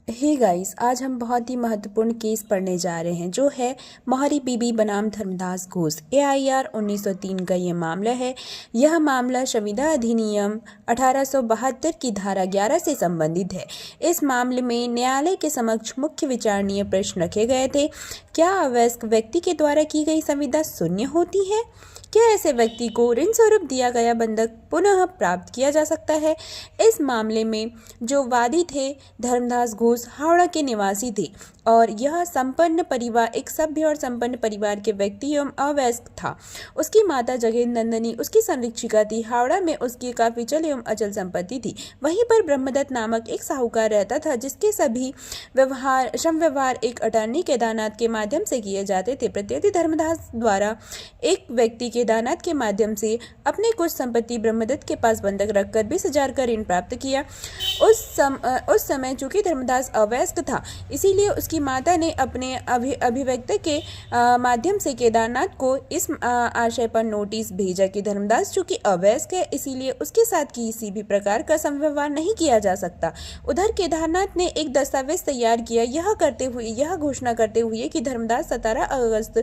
Hey guys, आज हम बहुत ही महत्वपूर्ण केस पढ़ने जा रहे हैं जो है मोहरी बीबी बनाम धर्मदास घोष। AIR 1903 का ये मामला है। यह मामला संविदा अधिनियम 1872 की धारा 11 से संबंधित है। इस मामले में न्यायालय के समक्ष मुख्य विचारणीय प्रश्न रखे गए थे। क्या अवयस्क व्यक्ति के द्वारा की गई संविदा शून्य होती है? क्या ऐसे व्यक्ति को ऋण स्वरूप दिया गया बंधक पुनः प्राप्त किया जा सकता है? इस मामले में जो वादी थे धर्मदास घोष हावड़ा के निवासी थे और यह संपन्न परिवार एक सभ्य और संपन्न परिवार के व्यक्ति एवं अवयस्क था। उसकी माता जगेंद्र नंदनी उसकी संरक्षिका थी। हावड़ा में उसकी काफी चल एवं अचल संपत्ति थी। वहीं पर ब्रह्मदत्त नामक एक साहूकार रहता था जिसके सभी व्यवहार एक अटर्नी केदारनाथ के माध्यम से किए जाते थे। प्रत्येक धर्मदास द्वारा एक व्यक्ति केदारनाथ के माध्यम से अपने कुछ संपत्ति ब्रह्मदत्त के पास बंधक रखकर 20,000 का ऋण प्राप्त किया। उस समय चूंकि धर्मदास अवयस्क था, इसीलिए उसकी माता ने अपने अभिव्यक्त के माध्यम से केदारनाथ को इस आशय पर नोटिस भेजा कि धर्मदास चूंकि अवयस्क है, इसीलिए उसके साथ किसी भी प्रकार का संव्यवहार नहीं किया जा सकता। उधर केदारनाथ ने एक दस्तावेज तैयार किया, यह घोषणा करते हुए कि धर्मदास 17 अगस्त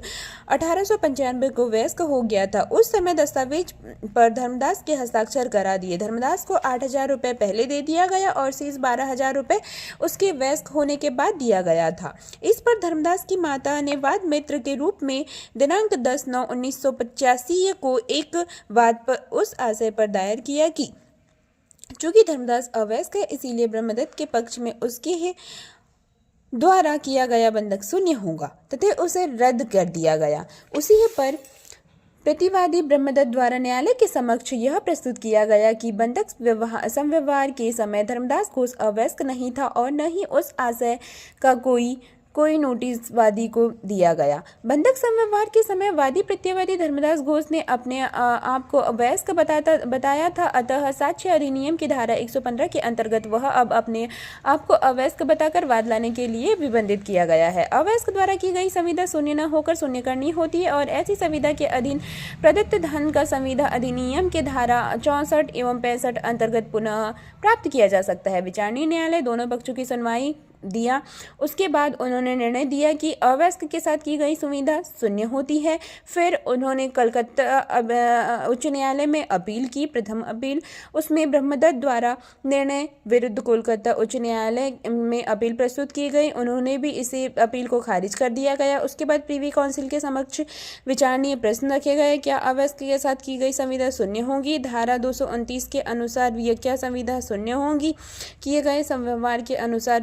1895 को वयस्क हो गया था। उस समय दस्तावेज पर धर्मदास के हस्ताक्षर करा दिए। धर्मदास को 8,000 रुपये पहले दे दिया गया और शेष 12,000 रुपये उसके वयस्क होने के बाद दिया गया था। इस पर धर्मदास की माता ने वाद मित्र के रूप में दिनांक 10/9/1985 को एक वाद पर उस आशय पर दायर किया कि चूंकि धर्मदास अवयस्क है, इसीलिए ब्रह्मदत्त के पक्ष में उसके ही द्वारा किया गया बंधक शून्य होगा तथा उसे रद्द कर दिया गया। उसी पर प्रतिवादी ब्रह्मदत्त द्वारा न्यायालय के समक्ष यह प्रस्तुत किया गया कि बंधक संव्यवहार के समय धर्मदास घोष अवयस्क नहीं था और न ही उस आशय का कोई नोटिस वादी को दिया गया। बंधक संव्यवहार के समय वादी प्रत्यवादी धर्मदास घोष ने अपने आप को अवयस्क बताया था। अतः साक्ष्य अधिनियम की धारा 115 के अंतर्गत वह अब अपने आप को अवयस्क बताकर वाद लाने के लिए विबंधित किया गया है। अवयस्क द्वारा की गई संविदा शून्य न होकर शून्य करनी होती है और ऐसी संविदा के अधीन प्रदत्त धन का संविदा अधिनियम के धारा 64 एवं 65 अंतर्गत पुनः प्राप्त किया जा सकता है। विचारणीय न्यायालय दोनों पक्षों की सुनवाई दिया। उसके बाद उन्होंने निर्णय दिया कि अवयस्क के साथ की गई सुविधा शून्य होती है। फिर उन्होंने कलकत्ता उच्च न्यायालय में अपील की। प्रथम अपील, उसमें ब्रह्मदत्त द्वारा निर्णय विरुद्ध कोलकाता उच्च न्यायालय में अपील प्रस्तुत की गई। उन्होंने भी इसे अपील को खारिज कर दिया गया। उसके बाद प्रीवी काउंसिल के समक्ष विचारणीय प्रश्न रखे गए। क्या अवयस्क के साथ की गई संविदा शून्य होगी? धारा 229 के अनुसार यह क्या संविदा शून्य होंगी? किए गए संव्यवहार के अनुसार